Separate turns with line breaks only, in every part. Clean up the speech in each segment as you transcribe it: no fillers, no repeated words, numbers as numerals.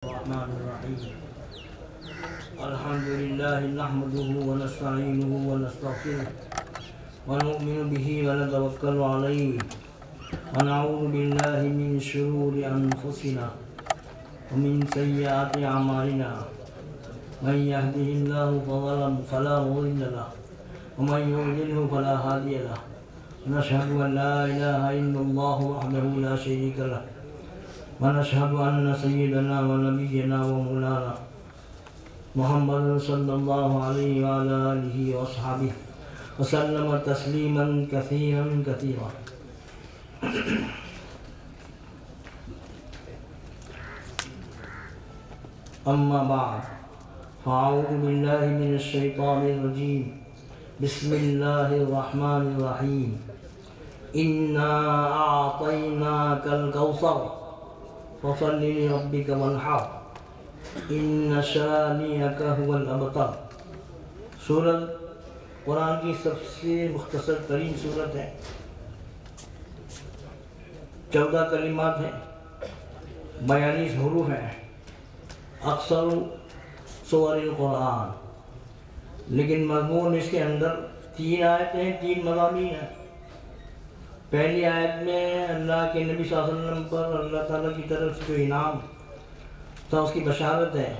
الرحمن الرحيم الحمد لله نحمده ونستعينه ونستغفره ونؤمن به ونتوكل عليه ونعوذ بالله من شرور أنفسنا ومن سيئات أعمالنا من يهده الله فلا مضل له ومن يضلل فلا هادي له ونشهد أن لا إله إلا الله وحده لا شريك له ونشهد أن سيدنا ونبينا ومولانا محمد صلى الله عليه وعلى آله وأصحابه وسلم تسليما كثيرا كثيرا. أما بعد فأعوذ بالله من الشيطان الرجيم بسم الله الرحمن الرحيم إنا أعطيناك الكوثر فصل لربك وانحر ان شانئك هو الابتر. سورت قرآن کی سب سے مختصر ترین سورت ہے. 14 کلمات ہیں, 42 حروف ہیں, اکثر سور القرآن. لیکن مضمون اس کے اندر 3 آیتیں ہیں, 3 مضامین ہیں. پہلی آیت میں اللہ کے نبی صلی اللہ علیہ وسلم پر اللہ تعالیٰ کی طرف سے جو انعام تھا اس کی بشارت ہے.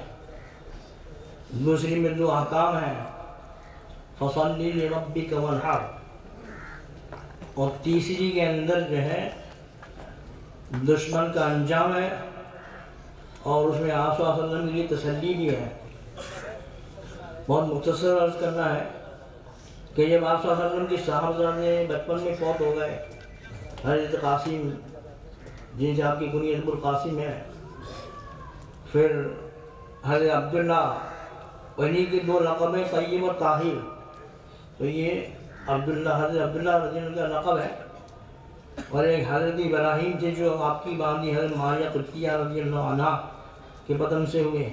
دوسری میں 2 احکام ہیں, فصل لربک وانحر, اور تیسری کے اندر جو ہے دشمن کا انجام ہے, اور اس میں آپ صلی اللہ علیہ وسلم کے لیے تسلی بھی ہے. بہت مختصر عرض کرنا ہے کہ جب آپ صلی اللہ علیہ وسلم کی صاحبزادے بچپن میں فوت ہو گئے, حضرت قاسم جن سے آپ کی کنیت ابوالقاسم ہے, پھر حضرت عبداللہ, انہی کے 2 لقب ہیں طیب اور طاہر. تو یہ عبداللہ, حضرت عبداللہ رضی اللہ کا لقب ہے, اور ایک حضرت ابراہیم تھے جو آپ کی باندھی حضرت ماریہ قبطیہ رضی اللہ عنہ کے بدن سے ہوئے.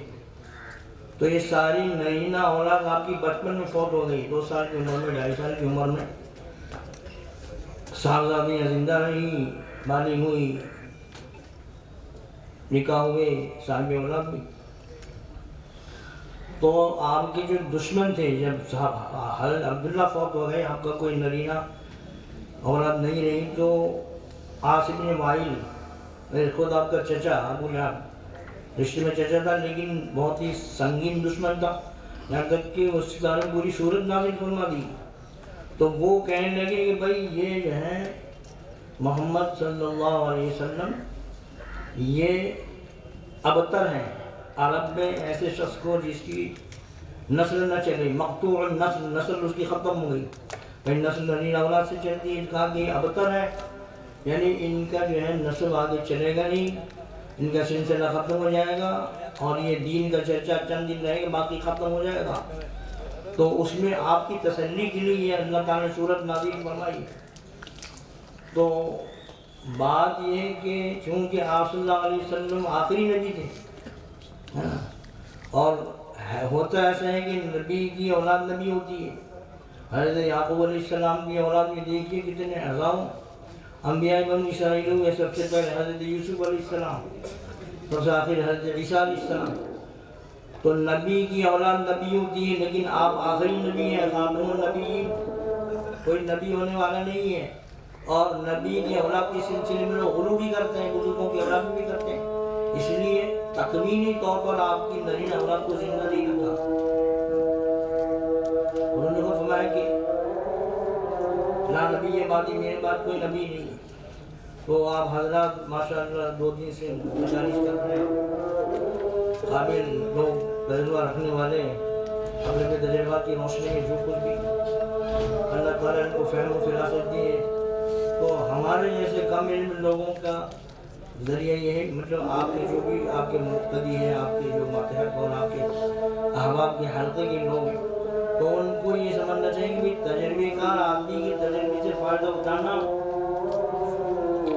تو یہ ساری نرینہ اولاد آپ کی بچپن میں فوت ہو گئی, 2 سال کی عمر میں, 2.5 سال کی عمر میں. صاحبزادیاں زندہ رہی, بالغ ہوئی, نکاح ہوئے, صاحب اولاد بھی. تو آپ کے جو دشمن تھے, جب حضرت عبداللہ فوت ہو گئے, آپ کا کوئی نرینہ اولاد نہیں رہی, تو عاص بن وائل, خود آپ کا چچا ابو لہب رشتے میں چچا تھا, لیکن بہت ہی سنگین دشمن تھا, یہاں تک کہ اس کے بارے میں پوری صورت نازل فرما دی. تو وہ کہنے لگے کہ بھائی یہ جو ہے محمد صلی اللہ علیہ وسلم یہ ابتر ہیں. عرب میں ایسے شخص کو جس کی نسل نہ چلے, مقطوع النسل, نسل اس کی ختم ہو گئی, بھائی نسل نرین اولاد سے چلتی ہے, کہا کہ یہ ابتر ہے, یعنی ان کا جو ہے نسل آگے چلے گا نہیں, ان کا سلسلہ ختم ہو جائے گا, اور یہ دین کا چرچا چند دن رہے گا, باقی ختم ہو جائے گا. تو اس میں آپ کی تسلی کے لیے یہ اللہ تعالیٰ نے صورت نازل فرمائی. تو بات یہ ہے کہ چونکہ آپ صلی اللہ علیہ وسلم آخری نبی تھے, اور ہوتا ایسا ہے کہ نبی کی اولاد نبی ہوتی ہے. حضرت یعقوب علیہ السلام کی اولاد میں دیکھیے کتنے ہزاروں انبیاء بنی اسرائیل ہوئے. سب سے پہلے حضرت یوسف علیہ السلام, سب سے آخر حضرت عیسیٰ علیہ السلام. تو نبی کی اولاد نبی ہوتی ہے, لیکن آپ آخری نبی ہیں, خاتم النبی, کوئی نبی ہونے والا نہیں ہے. اور نبی کی اولاد کے سلسلے میں لوگ غلو بھی کرتے ہیں, بزرگوں کی اولاد بھی کرتے ہیں, اس لیے تکوینی طور پر آپ کی نرین اولاد کو زندہ نہیں رکھا. انہوں نے فرمایا کہ لا نبی یہ بات, میرے بعد کوئی نبی نہیں. تو آپ حضرات ماشاءاللہ 2 دن سے مجالس کر رہے ہیں, قابل لوگ, تجربہ رکھنے والے, اپنے تجربات کی روشنی میں جو کچھ بھی اللہ تعالیٰ ان کو فہم و فراست دیے. تو ہمارے جیسے کم علم لوگوں کا ذریعہ یہ ہے, مطلب آپ کے جو بھی آپ کے مقتدی ہیں, آپ کے جو ماتحت اور آپ کے احباب کے حلقے کے لوگ ہیں, تو ان کو یہ سمجھنا چاہیے کہ تجربے کار آدمی کی تجربے سے فائدہ اٹھانا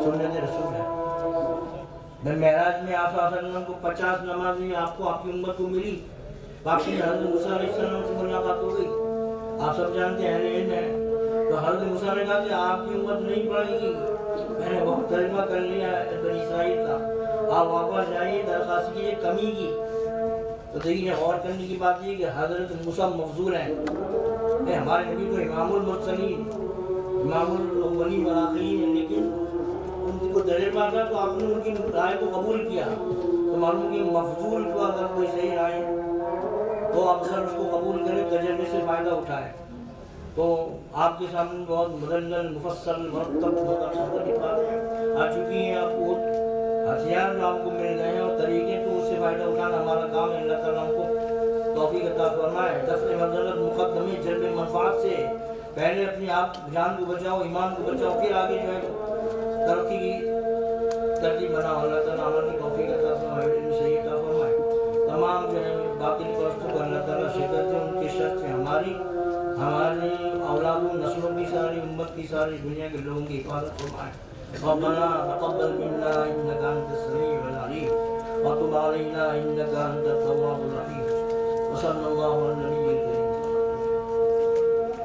سنت رسول ہے. معراج میں آپ صلی اللہ علیہ وسلم کو 50 نمازیں آپ کو, آپ کی امت کو ملی. واپسی میں حضرت موسیٰ علیہ السلام سے ملاقات ہو گئی. آپ سب جانتے ہیں اہل علم ہے, تو حضرت موسیٰ نے کہا کہ آپ کی امت نہیں پڑھے گی, میں نے بہت ترجمہ کر لیا بنی اسرائیل کا, آپ واپس جائیے درخواست کیجیے کمی کی. تو دیکھیے غور کرنے کی بات یہ کہ حضرت موسیٰ مفضول ہیں کہ ہمارے نبی تو امام المرسلین امام الاولین والآخرین ہیں، لیکن ان کو تجربہ تھا تو آپ نے ان کی رائے کو قبول کیا. تو معلوم کہ مفضول کو اگر کوئی صحیح رائے تو اکثر اس کو قبول کرے، تجربے سے فائدہ اٹھائے. تو آپ کے سامنے بہت مدلل مفصل مرتب مختلف باتیں آ چکی ہیں. آپ کو ہتھیار جو آپ کو مل گئے ہیں اور طریقے تو اس سے فائدہ اٹھانا ہمارا کام ہے. اللہ تعالیٰ ہم کو توفیق عطا فرمائے. دفع مضرت مقدمی جلب منفعت سے پہلے اپنی آپ جان کو بچاؤ، ایمان کو بچاؤ، پھر آگے جو ہے ترقی کی ترتیب بناؤ. اللہ تعالیٰ ہماری توفیق عطا فرمائے، علم صحیح عطا فرمائے. تمام جو ہے باطل پرستوں کو اللہ تعالیٰ شدت سے ان کے شر سے ہماری اولاد و نسلوں کی ساری امت کی ساری دنیا کے لوگوں کی حفاظت فرمائے. ربنا تقبل منا انك انت السميع العليم وتب علينا انك انت التواب الرحيم. وصلى الله على النبي الكريم.